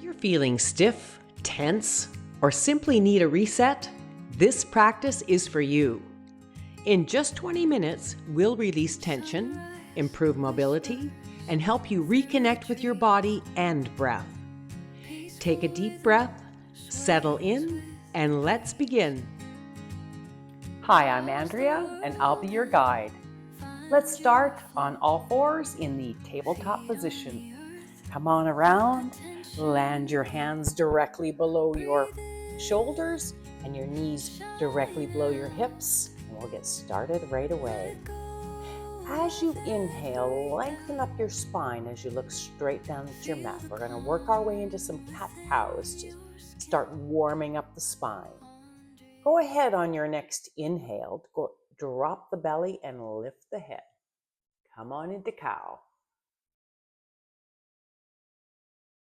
If you're feeling stiff, tense, or simply need a reset, this practice is for you. In just 20 minutes, we'll release tension, improve mobility, and help you reconnect with your body and breath. Take a deep breath, settle in, and let's begin. Hi, I'm Andrea, and I'll be your guide. Let's start on all fours in the tabletop position. Come on around, land your hands directly below your shoulders and your knees directly below your hips, and we'll get started right away. As you inhale, lengthen up your spine as you look straight down at your mat. We're going to work our way into some cat-cows to start warming up the spine. Go ahead on your next inhale. Drop the belly and lift the head. Come on into cow.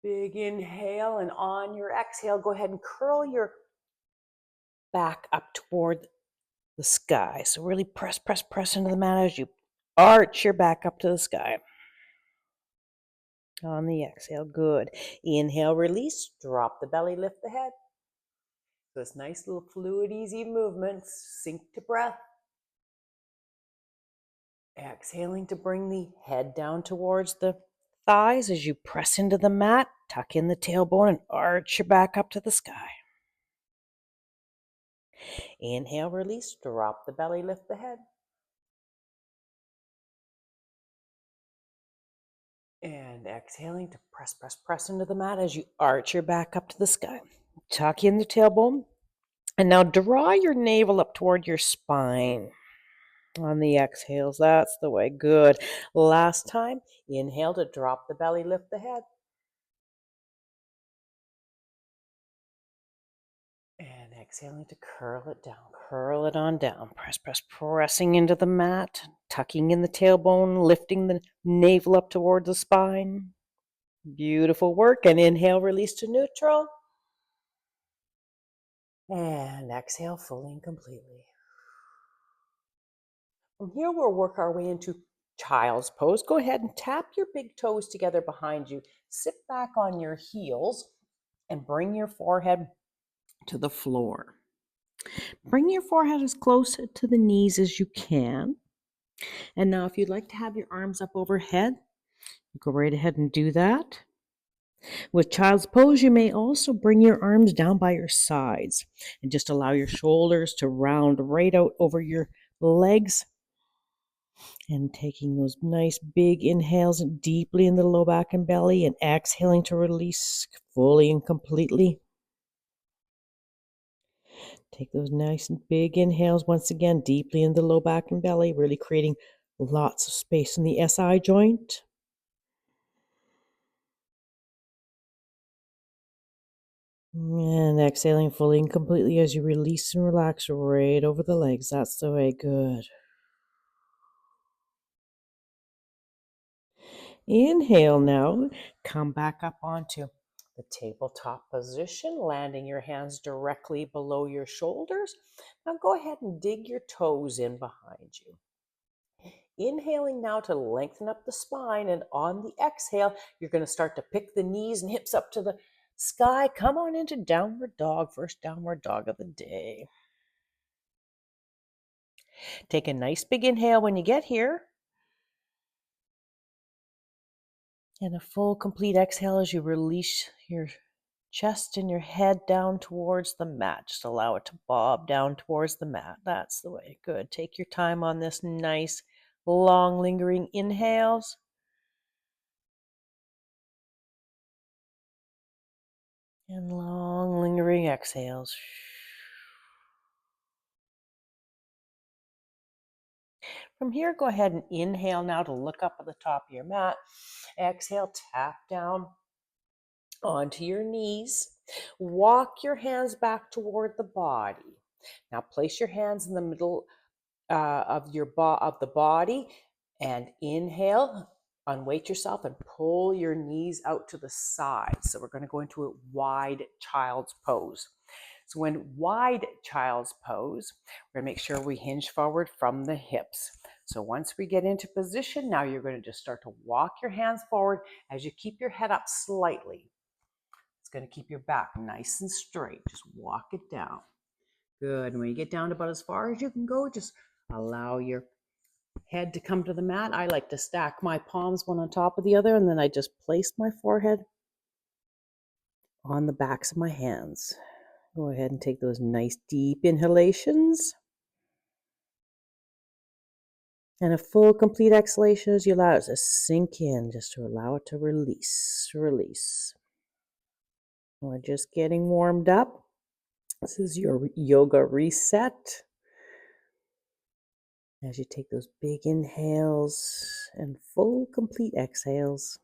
Big inhale, and on your exhale, go ahead and curl your back up toward the sky. So really press into the mat as you arch your back up to the sky. On the exhale, good. Inhale, release, drop the belly, lift the head. So it's nice little fluid, easy movements. Sink to breath. Exhaling to bring the head down towards the thighs as you press into the mat. Tuck in the tailbone and arch your back up to the sky. Inhale, release, drop the belly, lift the head. And exhaling to press into the mat as you arch your back up to the sky. Tuck in the tailbone. And now draw your navel up toward your spine. On the exhales, that's the way. Good. Last time, inhale to drop the belly, lift the head. And exhaling to curl it down, curl it on down. Pressing into the mat, tucking in the tailbone, lifting the navel up toward the spine. Beautiful work. And inhale, release to neutral. And exhale fully and completely. From here, we'll work our way into child's pose. Go ahead and tap your big toes together behind you. Sit back on your heels and bring your forehead to the floor. Bring your forehead as close to the knees as you can. And now if you'd like to have your arms up overhead, go right ahead and do that. With child's pose, you may also bring your arms down by your sides and just allow your shoulders to round right out over your legs. And taking those nice big inhales deeply in the low back and belly and exhaling to release fully and completely. Take those nice and big inhales once again, deeply in the low back and belly, really creating lots of space in the SI joint. And exhaling fully and completely as you release and relax right over the legs. That's the way. Good. Inhale now. Come back up onto the tabletop position, landing your hands directly below your shoulders. Now go ahead and dig your toes in behind you. Inhaling now to lengthen up the spine, and on the exhale, you're going to start to pick the knees and hips up to the sky. Come on into downward dog, first downward dog of the day. Take a nice big inhale when you get here. And a full complete exhale as you release your chest and your head down towards the mat. Just allow it to bob down towards the mat. That's the way. Good. Take your time on this nice, long, lingering inhales. And long, lingering exhales. From here, go ahead and inhale now to look up at the top of your mat. Exhale, tap down onto your knees. Walk your hands back toward the body. Now place your hands in the middle of the body and inhale. Unweight yourself and pull your knees out to the side. So we're going to go into a wide child's pose. So in wide child's pose, we're going to make sure we hinge forward from the hips. So once we get into position, now you're going to just start to walk your hands forward as you keep your head up slightly. It's going to keep your back nice and straight. Just walk it down. Good. And when you get down to about as far as you can go, just allow your head to come to the mat. I like to stack my palms one on top of the other, and then I just place my forehead on the backs of my hands. Go ahead and take those nice deep inhalations. And a full, complete exhalation as you allow it to sink in, just to allow it to release, release. We're just getting warmed up. This is your yoga reset. As you take those big inhales and full, complete exhales.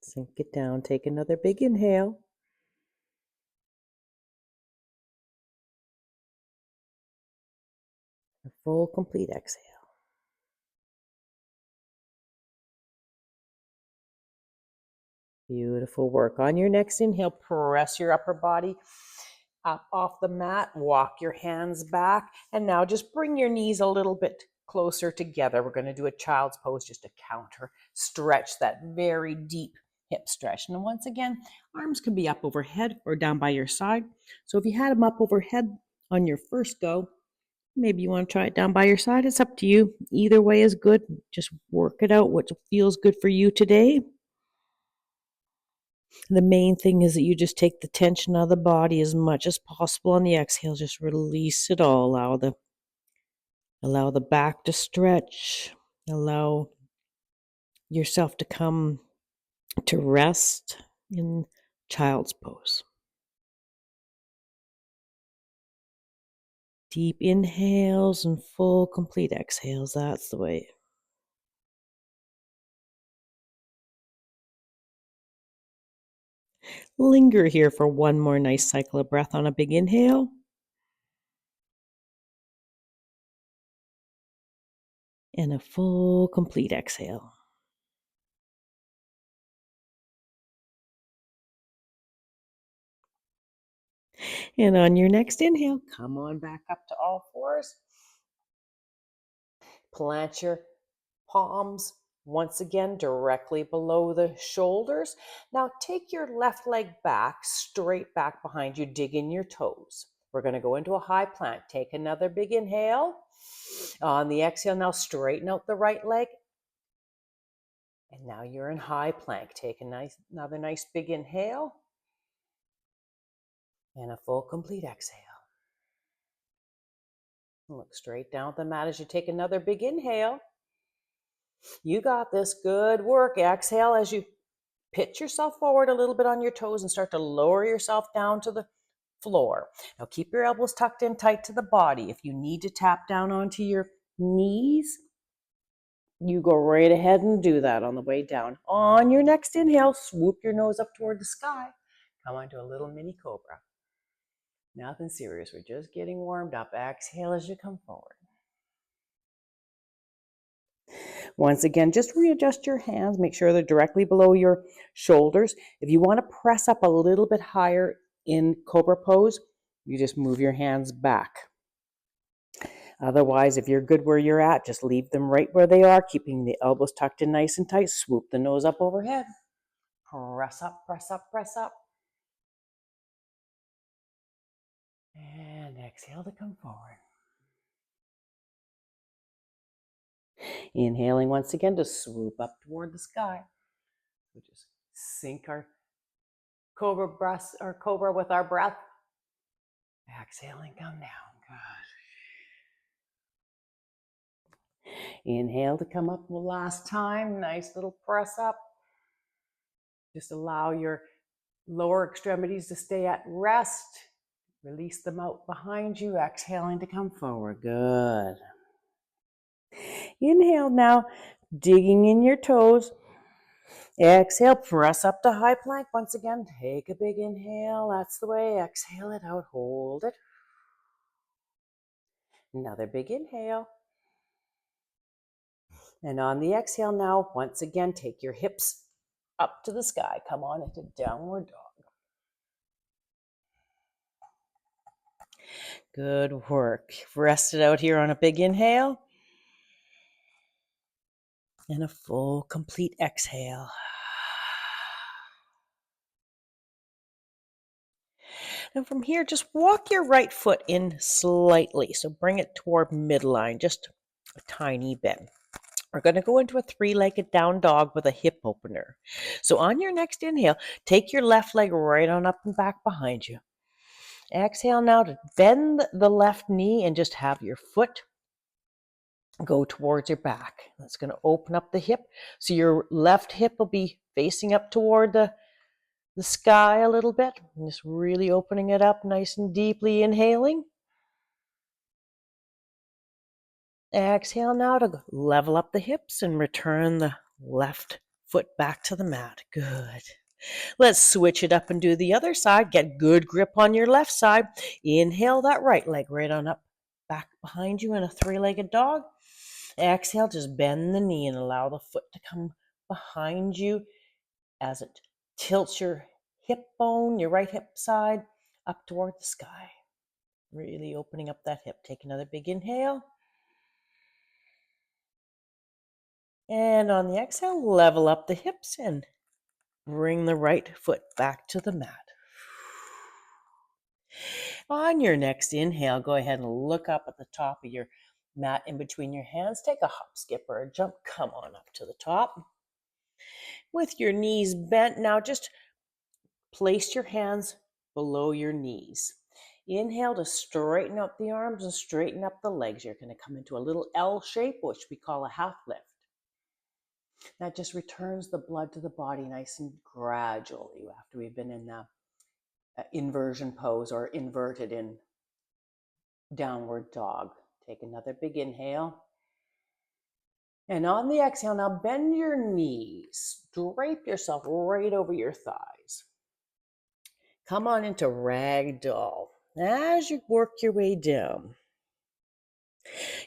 Sink it down. Take another big inhale. A full, complete exhale. Beautiful work. On your next inhale, press your upper body up off the mat. Walk your hands back. And now just bring your knees a little bit closer together. We're going to do a child's pose just to counter stretch that very deep hip stretch. And once again, arms can be up overhead or down by your side. So if you had them up overhead on your first go, maybe you want to try it down by your side. It's up to you. Either way is good. Just work it out, what feels good for you today. The main thing is that you just take the tension out of the body as much as possible on the exhale. Just release it all. Allow the back to stretch. Allow yourself to come to rest in child's pose. Deep inhales and full, complete exhales. That's the way. Linger here for one more nice cycle of breath on a big inhale. And a full, complete exhale. And on your next inhale, come on back up to all fours. Plant your palms once again directly below the shoulders. Now take your left leg back, straight back behind you. Dig in your toes. We're going to go into a high plank. Take another big inhale. On the exhale, now straighten out the right leg. And now you're in high plank. Take another nice big inhale. And a full, complete exhale. Look straight down at the mat as you take another big inhale. You got this. Good work. Exhale as you pitch yourself forward a little bit on your toes and start to lower yourself down to the floor. Now keep your elbows tucked in tight to the body. If you need to tap down onto your knees, you go right ahead and do that on the way down. On your next inhale, swoop your nose up toward the sky. Come onto a little mini cobra. Nothing serious. We're just getting warmed up. Exhale as you come forward. Once again, just readjust your hands. Make sure they're directly below your shoulders. If you want to press up a little bit higher in cobra pose, you just move your hands back. Otherwise, if you're good where you're at, just leave them right where they are, keeping the elbows tucked in nice and tight. Swoop the nose up overhead. Press up, press up, press up. And exhale to come forward. Inhaling once again to swoop up toward the sky. We just sink our cobra with our breath. Exhaling, come down. Good. Inhale to come up one last time. Nice little press up. Just allow your lower extremities to stay at rest. Release them out behind you. Exhaling to come forward. Good. Inhale now, digging in your toes. Exhale, press up to high plank. Once again, take a big inhale. That's the way. Exhale it out. Hold it. Another big inhale. And on the exhale now, once again, take your hips up to the sky. Come on into downward dog. Good work. Rest it out here on a big inhale. And a full, complete exhale. And from here, just walk your right foot in slightly. So bring it toward midline, just a tiny bit. We're going to go into a three-legged down dog with a hip opener. So on your next inhale, take your left leg right on up and back behind you. Exhale now to bend the left knee and just have your foot go towards your back. That's going to open up the hip. So your left hip will be facing up toward the sky a little bit. And just really opening it up nice and deeply, inhaling. Exhale now to level up the hips and return the left foot back to the mat. Good. Let's switch it up and do the other side. Get good grip on your left side. Inhale that right leg right on up, back behind you in a three-legged dog. Exhale, just bend the knee and allow the foot to come behind you as it tilts your hip bone, your right hip side, up toward the sky. Really opening up that hip. Take another big inhale. And on the exhale, level up the hips and bring the right foot back to the mat. On your next inhale, go ahead and look up at the top of your mat in between your hands. Take a hop, skip, or a jump. Come on up to the top. With your knees bent, now just place your hands below your knees. Inhale to straighten up the arms and straighten up the legs. You're going to come into a little L shape, which we call a half lift. That just returns the blood to the body nice and gradually after we've been in the inversion pose or inverted in downward dog. Take another big inhale. And on the exhale, now bend your knees. Drape yourself right over your thighs. Come on into ragdoll. As you work your way down,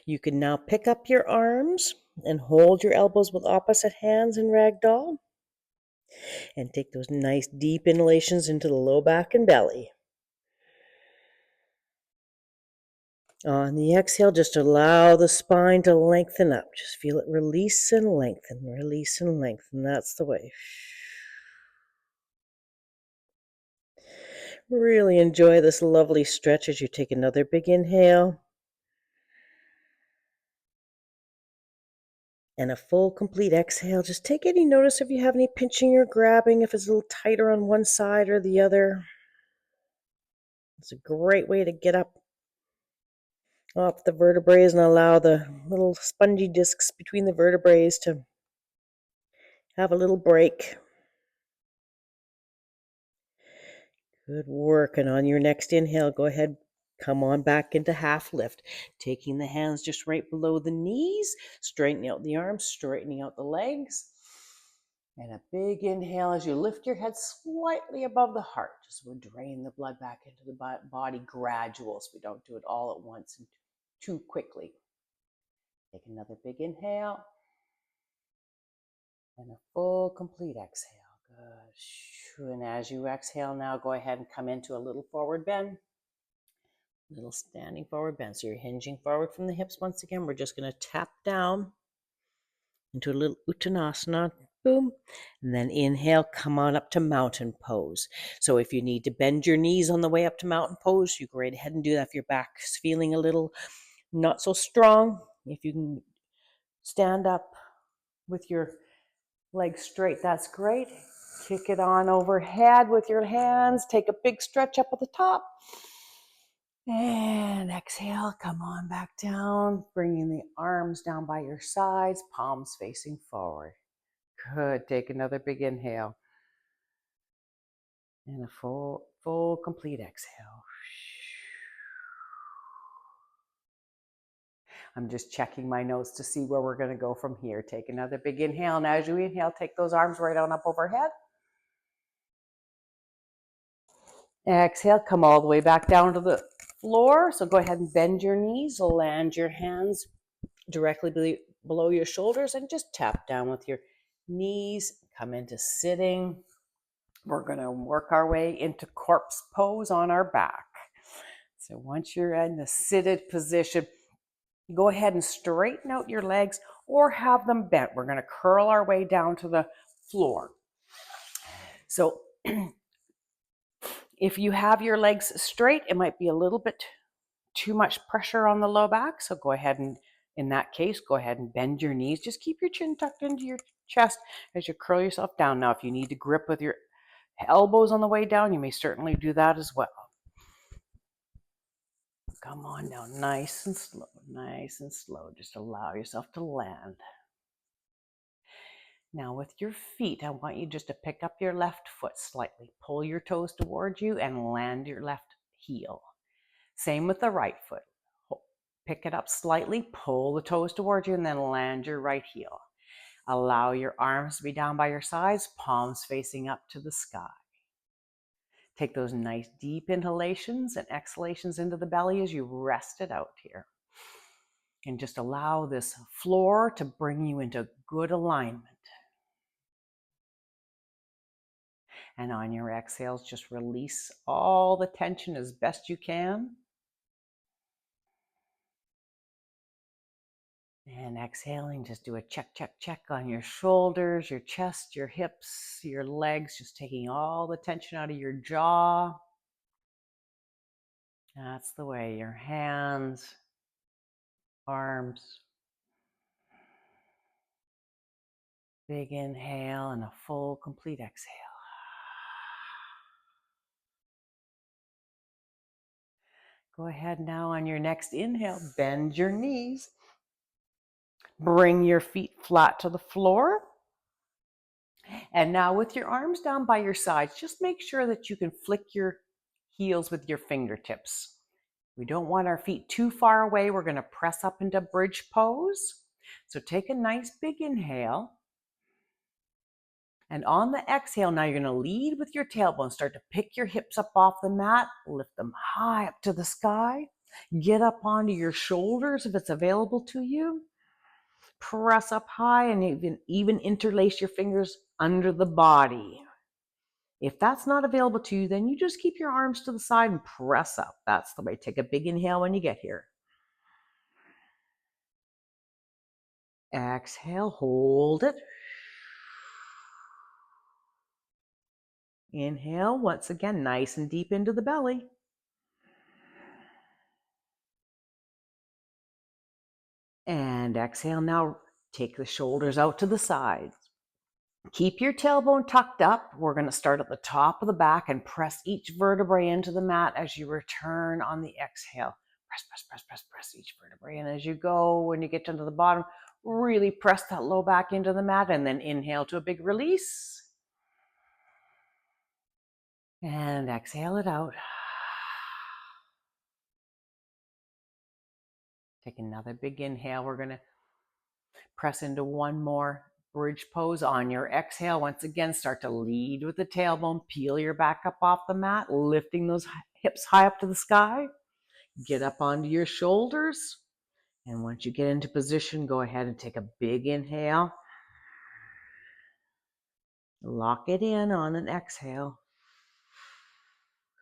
you can now pick up your arms and hold your elbows with opposite hands in ragdoll. And take those nice deep inhalations into the low back and belly. On the exhale, just allow the spine to lengthen up. Just feel it release and lengthen, release and lengthen. That's the way. Really enjoy this lovely stretch as you take another big inhale. And a full, complete exhale. Just take any notice if you have any pinching or grabbing, if it's a little tighter on one side or the other. It's a great way to get up off the vertebrae and allow the little spongy discs between the vertebrae to have a little break. Good work. And on your next inhale, go ahead, come on back into half lift. Taking the hands just right below the knees, straightening out the arms, straightening out the legs. And a big inhale as you lift your head slightly above the heart. Just we'll drain the blood back into the body gradual so we don't do it all at once and too quickly. Take another big inhale. And a full, complete exhale. Good. And as you exhale now, go ahead and come into a little forward bend. Little standing forward bend. So you're hinging forward from the hips once again. We're just going to tap down into a little Uttanasana. Boom. And then inhale, come on up to mountain pose. So if you need to bend your knees on the way up to mountain pose, you go right ahead and do that. If your back's feeling a little not so strong, if you can stand up with your legs straight, that's great. Kick it on overhead with your hands. Take a big stretch up at the top. And exhale, come on back down, bringing the arms down by your sides, palms facing forward. Good. Take another big inhale. And a full, complete exhale. I'm just checking my notes to see where we're going to go from here. Take another big inhale. And as you inhale, take those arms right on up overhead. Exhale, come all the way back down to the floor. So go ahead and bend your knees, land your hands directly below your shoulders and just tap down with your knees. Come into sitting. We're going to work our way into corpse pose on our back. So once you're in the seated position, go ahead and straighten out your legs or have them bent. We're going to curl our way down to the floor. So If you have your legs straight, it might be a little bit too much pressure on the low back. So go ahead and, in that case, go ahead and bend your knees. Just keep your chin tucked into your chest as you curl yourself down. Now, if you need to grip with your elbows on the way down, you may certainly do that as well. Come on down, nice and slow, nice and slow. Just allow yourself to land. Now with your feet, I want you just to pick up your left foot slightly. Pull your toes towards you and land your left heel. Same with the right foot. Pick it up slightly, pull the toes towards you, and then land your right heel. Allow your arms to be down by your sides, palms facing up to the sky. Take those nice deep inhalations and exhalations into the belly as you rest it out here. And just allow this floor to bring you into good alignment. And on your exhales, just release all the tension as best you can. And exhaling, just do a check, check, check on your shoulders, your chest, your hips, your legs, just taking all the tension out of your jaw. That's the way. Your hands, arms. Big inhale and a full, complete exhale. Go ahead now on your next inhale, bend your knees. Bring your feet flat to the floor. And now with your arms down by your sides, just make sure that you can flick your heels with your fingertips. We don't want our feet too far away. We're going to press up into bridge pose. So take a nice big inhale. And on the exhale, now you're going to lead with your tailbone. Start to pick your hips up off the mat. Lift them high up to the sky. Get up onto your shoulders if it's available to you. Press up high and even interlace your fingers under the body. If that's not available to you, then you just keep your arms to the side and press up. That's the way. Take a big inhale when you get here. Exhale, hold it. Inhale, once again, nice and deep into the belly. And exhale, now take the shoulders out to the sides. Keep your tailbone tucked up. We're going to start at the top of the back and press each vertebrae into the mat as you return on the exhale. Press, press, press, press, press each vertebrae. And as you go, when you get down to the bottom, really press that low back into the mat and then inhale to a big release. And exhale it out. Take another big inhale. We're going to press into one more bridge pose on your exhale. Once again, start to lead with the tailbone. Peel your back up off the mat, lifting those hips high up to the sky. Get up onto your shoulders. And once you get into position, go ahead and take a big inhale. Lock it in on an exhale.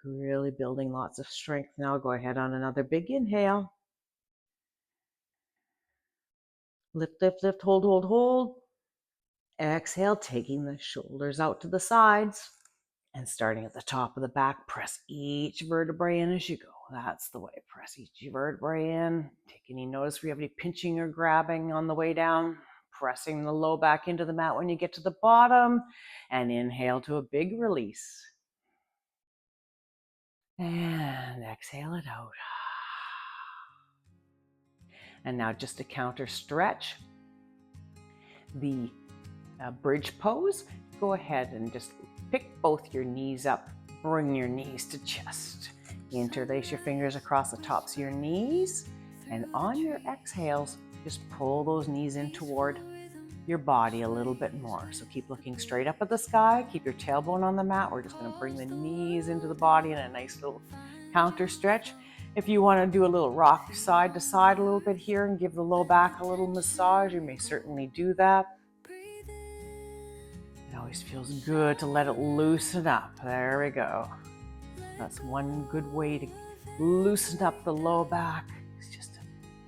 Really building lots of strength. Now go ahead on another big inhale. Lift, lift, lift, hold, hold, hold. Exhale, taking the shoulders out to the sides. And starting at the top of the back, press each vertebrae in as you go. That's the way. Press each vertebrae in. Take any notice if you have any pinching or grabbing on the way down. Pressing the low back into the mat when you get to the bottom. And inhale to a big release. And exhale it out. And now just to counter stretch the bridge pose, go ahead and just pick both your knees up. Bring your knees to chest. Interlace your fingers across the tops of your knees. And on your exhales, just pull those knees in toward your body a little bit more. So keep looking straight up at the sky. Keep your tailbone on the mat. We're just going to bring the knees into the body in a nice little counter stretch. If you want to do a little rock side to side a little bit here and give the low back a little massage, you may certainly do that. It always feels good to let it loosen up. There we go. That's one good way to loosen up the low back. It's just to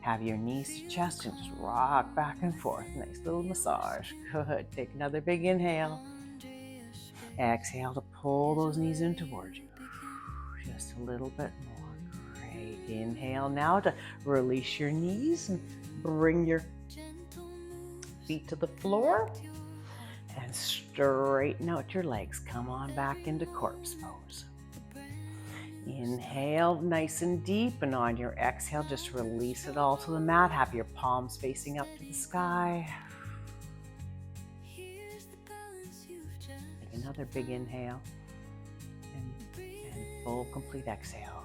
have your knees to chest and just rock back and forth. Nice little massage. Good. Take another big inhale. Exhale to pull those knees in towards you. Just a little bit more. Great. Inhale now to release your knees and bring your feet to the floor and straighten out your legs. Come on back into corpse pose. Inhale nice and deep, and on your exhale, just release it all to the mat. Have your palms facing up to the sky. Take another big inhale and full complete exhale.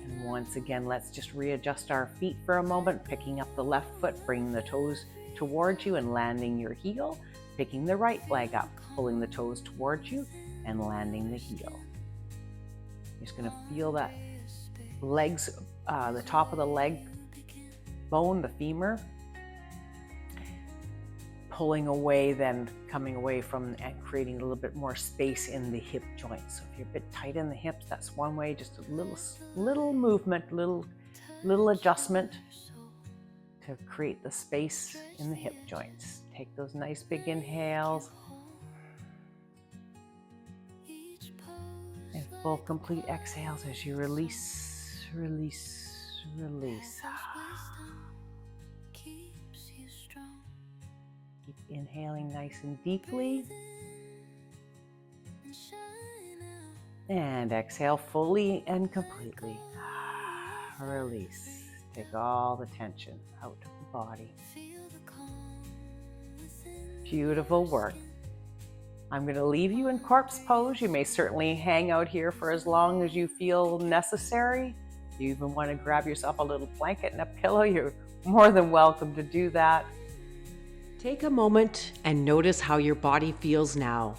And once again, let's just readjust our feet for a moment, picking up the left foot, bringing the toes towards you and landing your heel, picking the right leg up, pulling the toes towards you and landing the heel. You're just going to feel that legs, the top of the leg bone, the femur, pulling away, then coming away from and creating a little bit more space in the hip joints. So if you're a bit tight in the hips, that's one way, just a little movement, little adjustment to create the space in the hip joints. Take those nice big inhales. And full complete exhales as you release, release, release. Keep inhaling nice and deeply. And exhale fully and completely. Release. Take all the tension out of the body. Beautiful work. I'm going to leave you in corpse pose. You may certainly hang out here for as long as you feel necessary. If you even want to grab yourself a little blanket and a pillow, you're more than welcome to do that. Take a moment and notice how your body feels now.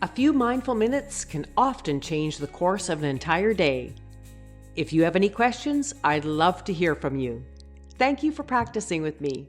A few mindful minutes can often change the course of an entire day. If you have any questions, I'd love to hear from you. Thank you for practicing with me.